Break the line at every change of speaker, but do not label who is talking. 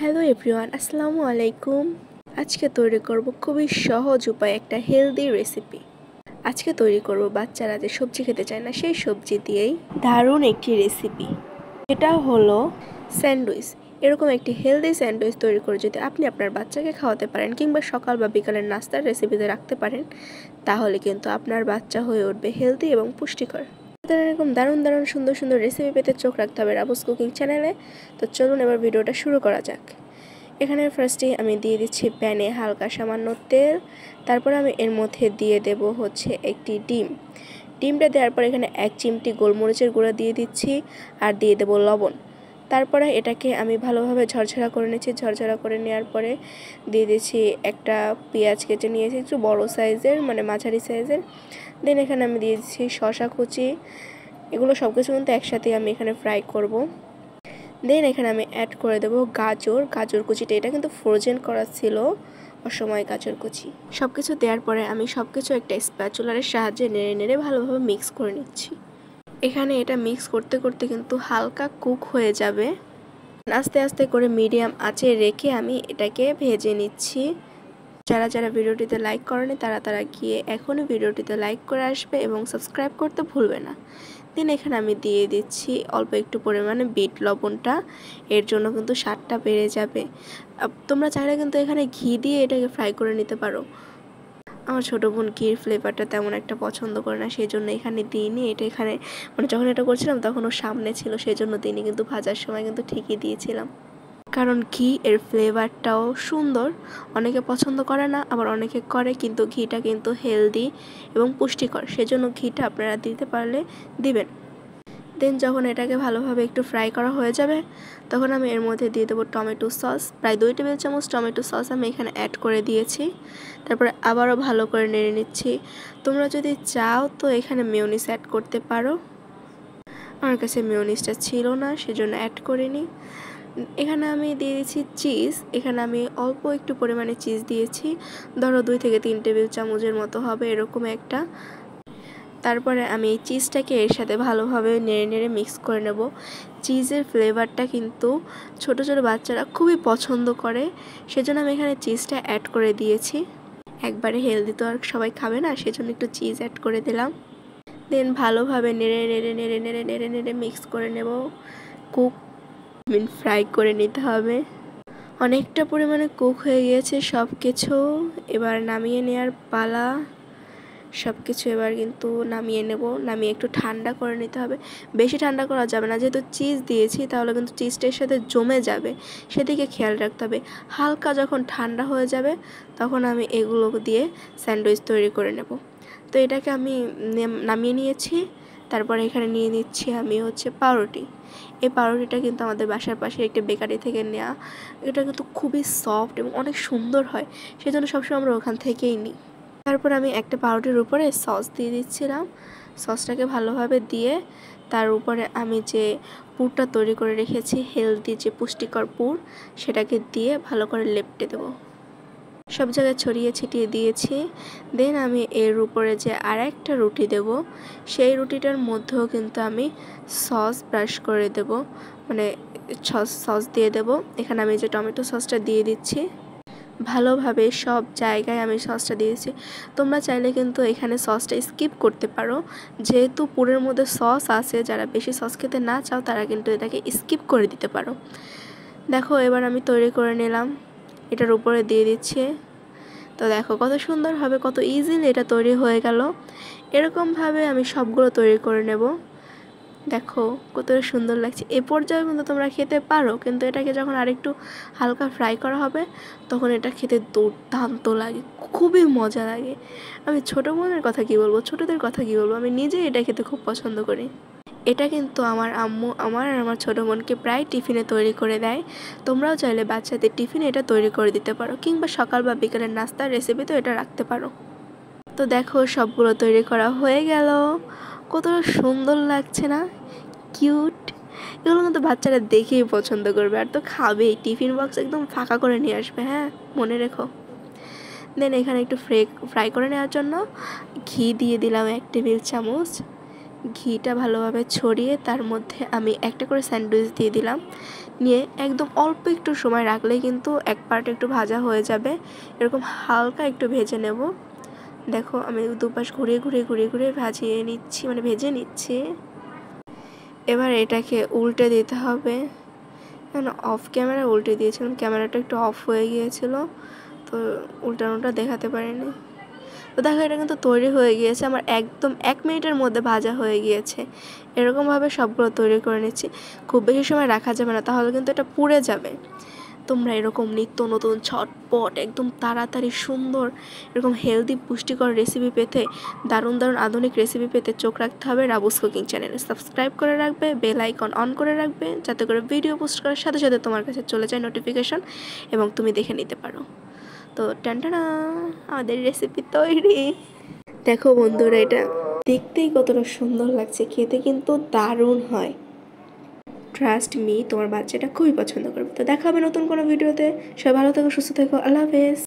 Hello everyone, আসসালামু আলাইকুম। আজকে তৈরি করব খুবই সহজ উপায়ে একটা হেলদি রেসিপি। আজকে তৈরি করব বাচ্চারা যে সবজি খেতে চায় না সেই সবজি দিয়েই দারুণ একটি রেসিপি। এটা হলো স্যান্ডউইচ। এরকম একটি হেলদি স্যান্ডউইচ তৈরি করে যদি আপনি আপনার বাচ্চাকে খাওয়াতে পারেন কিংবা সকাল বা বিকালের নাস্তার রেসিপিতে রাখতে পারেন, তাহলে কিন্তু আপনার বাচ্চা হয়ে উঠবে হেলদি এবং পুষ্টিকর। এরকম দারুণ দারুণ সুন্দর সুন্দর রেসিপি পেতে চোখ রাখতে হবে রাবুস কুকিং চ্যানেলে। তো চলুন এবার ভিডিওটা শুরু করা যাক। এখানে ফার্স্টেই আমি দিয়ে দিচ্ছি প্যানে হালকা সামান্য তেল। তারপর আমি এর মধ্যে দিয়ে দেব হচ্ছে একটি ডিমটা দেওয়ার পর এখানে 1 চিমটি গোলমরিচের গুঁড়া দিয়ে দিচ্ছি আর দিয়ে দেব লবণ। তারপরে এটাকে আমি ভালোভাবে ঝরঝরা করে নিচ্ছি। ঝরঝরা করে নেওয়ার পরে দিয়ে দিচ্ছি একটা পেঁয়াজ কেটে নিয়েছি, একটু বড় সাইজের মানে মাঝারি সাইজের। দেন এখানে আমি দিয়ে দিচ্ছি শসা কুচি। এগুলো সব কিছু কিন্তু একসাথে আমি এখানে ফ্রাই করব। দেন এখানে আমি অ্যাড করে দেব গাজর কুচিটা। এটা কিন্তু ফ্রোজেন করা ছিল, অসময় গাজর কুচি। সব কিছু দেওয়ার পরে আমি সব কিছু একটা স্প্যাচুলারের সাহায্যে নেড়ে নেড়ে ভালোভাবে মিক্স করে নিচ্ছি। এখানে এটা মিক্স করতে করতে কিন্তু হালকা কুক হয়ে যাবে। আস্তে আস্তে করে মিডিয়াম আঁচে রেখে আমি এটাকে ভেজে নিচ্ছি। যারা যারা ভিডিওটিতে লাইক করেনি তারা গিয়ে এখনই ভিডিওটিতে লাইক করে আসবে এবং সাবস্ক্রাইব করতে ভুলবে না। দেন এখানে আমি দিয়ে দিচ্ছি অল্প একটু পরিমাণে বিট লবণটা, এর জন্য কিন্তু স্বাদটা বেড়ে যাবে। তোমরা চাইলে কিন্তু এখানে ঘি দিয়ে এটাকে ফ্রাই করে নিতে পারো। আমার ছোটো বোন ঘির ফ্লেভারটা তেমন একটা পছন্দ করে না, সেই জন্য এখানে দিইনি। এটা এখানে মানে যখন এটা করছিলাম তখন ও সামনে ছিল, সেই জন্য দিইনি, কিন্তু ভাজার সময় কিন্তু ঠিকই দিয়েছিলাম। কারণ ঘি এর ফ্লেভারটাও সুন্দর, অনেকে পছন্দ করে না আবার অনেকে করে, কিন্তু ঘিটা কিন্তু হেলদি এবং পুষ্টিকর, সেজন্য ঘিটা আপনারা দিতে পারলে দিবেন। দেন যখন এটাকে ভালোভাবে একটু ফ্রাই করা হয়ে যাবে তখন আমি এর মধ্যে দিয়ে দেবো টমেটো সস। প্রায় 2 টেবিল চামচ টমেটো সস আমি এখানে অ্যাড করে দিয়েছি। তারপরে আবারও ভালো করে নেড়ে নিচ্ছি। তোমরা যদি চাও তো এখানে মেয়োনিজ অ্যাড করতে পারো, আমার কাছে মেয়োনিজটা ছিল না সেজন্য অ্যাড করিনি। এখানে আমি দিয়ে দিচ্ছি চিজ। এখানে আমি অল্প একটু পরিমাণে চিজ দিয়েছি, ধরো 2 থেকে 3 টেবিল চামচের মতো হবে এরকম একটা। তারপরে আমি এই চিজটাকে এর সাথে ভালোভাবে নেড়ে নেড়ে মিক্স করে নেব। চিজের ফ্লেভারটা কিন্তু ছোটো ছোটো বাচ্চারা খুবই পছন্দ করে, সেজন্য আমি এখানে চিজটা অ্যাড করে দিয়েছি। একবারে হেলদি তো আর সবাই খাবে না, সেজন্য একটু চিজ অ্যাড করে দিলাম। দেন ভালোভাবে নেড়ে নেড়ে নেড়ে নেড়ে নেড়ে নেড়ে মিক্স করে নেব। ফ্রাই করে নিতে হবে। অনেকটা পরিমাণে কুক হয়ে গিয়েছে সব কিছু, এবার নামিয়ে নেওয়ার পালা। সব কিছু এবার কিন্তু নামিয়ে নেব। নামিয়ে একটু ঠান্ডা করে নিতে হবে, বেশি ঠান্ডা করা যাবে না, যেহেতু চিজ দিয়েছি তাহলে কিন্তু চিজটার সাথে জমে যাবে, সেদিকে খেয়াল রাখতে হবে। হালকা যখন ঠান্ডা হয়ে যাবে তখন আমি এগুলো দিয়ে স্যান্ডউইচ তৈরি করে নেব। তো এটাকে আমি নামিয়ে নিয়েছি। তারপরে এখানে নিয়ে নিচ্ছি আমি হচ্ছে পাউরুটি। এই পাউরুটিটা কিন্তু আমাদের বাসার পাশে একটা বেকারি থেকে নেওয়া। এটা কিন্তু খুবই সফট এবং অনেক সুন্দর হয়, সেজন্য সবসময় আমরা ওখান থেকেই নিই। তারপর আমি একটা পাউরুটির উপরে সস দিয়ে দিচ্ছিলাম। সসটাকে ভালোভাবে দিয়ে তার উপরে আমি যে পুরটা তৈরি করে রেখেছি, হেলদি যে পুষ্টিকর পুর, সেটাকে দিয়ে ভালো করে লেপটে দেবো। সব জায়গায় ছড়িয়ে ছিটিয়ে দিয়েছি। দেন আমি এর উপরে যে আরেকটা রুটি দেব, সেই রুটিটার মধ্যেও কিন্তু আমি সস ব্রাশ করে দেব, মানে সস দিয়ে দেব। এখানে আমি যে টমেটো সসটা দিয়ে দিচ্ছি, ভালোভাবে সব জায়গায় আমি সসটা দিয়েছি। তোমরা চাইলে কিন্তু এখানে সসটা স্কিপ করতে পারো, যেহেতু পুরের মধ্যে সস আছে, যারা বেশি সস খেতে না চাও তারা কিন্তু এটাকে স্কিপ করে দিতে পারো। দেখো এবার আমি তৈরি করে নিলাম, এটার উপরে দিয়ে দিচ্ছি। তো দেখো কত সুন্দরভাবে, কত ইজিলি এটা তৈরি হয়ে গেল। এরকমভাবে আমি সবগুলো তৈরি করে নেব। দেখো কতটা সুন্দর লাগছে। এ পর্যায়ে কিন্তু তোমরা খেতে পারো, কিন্তু এটাকে যখন আরেকটু হালকা ফ্রাই করা হবে তখন এটা খেতে দুর্দান্ত লাগে, খুবই মজা লাগে। আমি ছোটো বোনের কথা কী বলবো, ছোটোদের কথা কী বলবো, আমি নিজেই এটা খেতে খুব পছন্দ করি। এটা কিন্তু আমার আম্মু আর আমার ছোটো বোনকে প্রায় টিফিনে তৈরি করে দেয়। তোমরাও চাইলে বাচ্চাদের টিফিনে এটা তৈরি করে দিতে পারো, কিংবা সকাল বা বিকেলের নাস্তার রেসিপিতেও এটা রাখতে পারো। তো দেখো সবগুলো তৈরি করা হয়ে গেল, কতটা সুন্দর লাগছে না, কিউট। এগুলো কিন্তু বাচ্চারা দেখেই পছন্দ করবে, আর তো খাবেই। টিফিন বক্স একদম ফাঁকা করে নিয়ে আসবে, হ্যাঁ মনে রেখো। দেন এখানে একটু ফ্রাই করে নেওয়ার জন্য ঘি দিয়ে দিলাম 1 টেবিল চামচ। ঘিটা ভালোভাবে ছড়িয়ে তার মধ্যে আমি একটা করে স্যান্ডউইচ দিয়ে দিলাম, নিয়ে একদম অল্প একটু সময় রাখলেই কিন্তু এক পার্ট একটু ভাজা হয়ে যাবে। এরকম হালকা একটু ভেজে নেব। দেখো আমি দুপাশ ঘুরিয়ে ঘুরিয়ে ঘুরিয়ে ঘুরিয়ে ভেজে নিচ্ছি। এবার এটাকে উল্টে দিতে হবে। অফ ক্যামেরা উল্টে দিয়েছিলাম, ক্যামেরাটা একটু অফ হয়ে গিয়েছিল, তো উল্টানোটা দেখাতে পারিনি। তো দেখো এটা কিন্তু তৈরি হয়ে গিয়েছে, আমার একদম 1 মিনিটের মধ্যে ভাজা হয়ে গিয়েছে। এরকমভাবে সবগুলো তৈরি করে নিচ্ছি। খুব বেশি সময় রাখা যাবে না, তাহলে কিন্তু এটা পুড়ে যাবে। তোমরা এরকম নিত্য নতুন ঝটপট একদম তাড়াতাড়ি সুন্দর এরকম হেলদি পুষ্টিকর রেসিপি পেতে, দারুণ দারুণ আধুনিক রেসিপি পেতে চোখ রাখতে হবে রাবুস কুকিং চ্যানেলে। সাবস্ক্রাইব করে রাখবে, বেল আইকন অন করে রাখবে, যাতে করে ভিডিও পোস্ট করার সাথে সাথে তোমার কাছে চলে যায় নোটিফিকেশন এবং তুমি দেখে নিতে পারো। তো টানটানা, আমাদের রেসিপি তৈরি। দেখো বন্ধুরা, এটা দেখতেই কতটা সুন্দর লাগছে, খেতে কিন্তু দারুণ হয়। ট্রাস্ট মি, তোমার বাচ্চাটা খুবই পছন্দ করবে। তো দেখা হবে নতুন কোনো ভিডিওতে। সবাই ভালো থেকো, সুস্থ থেকো, আল্লাহ হাফেজ।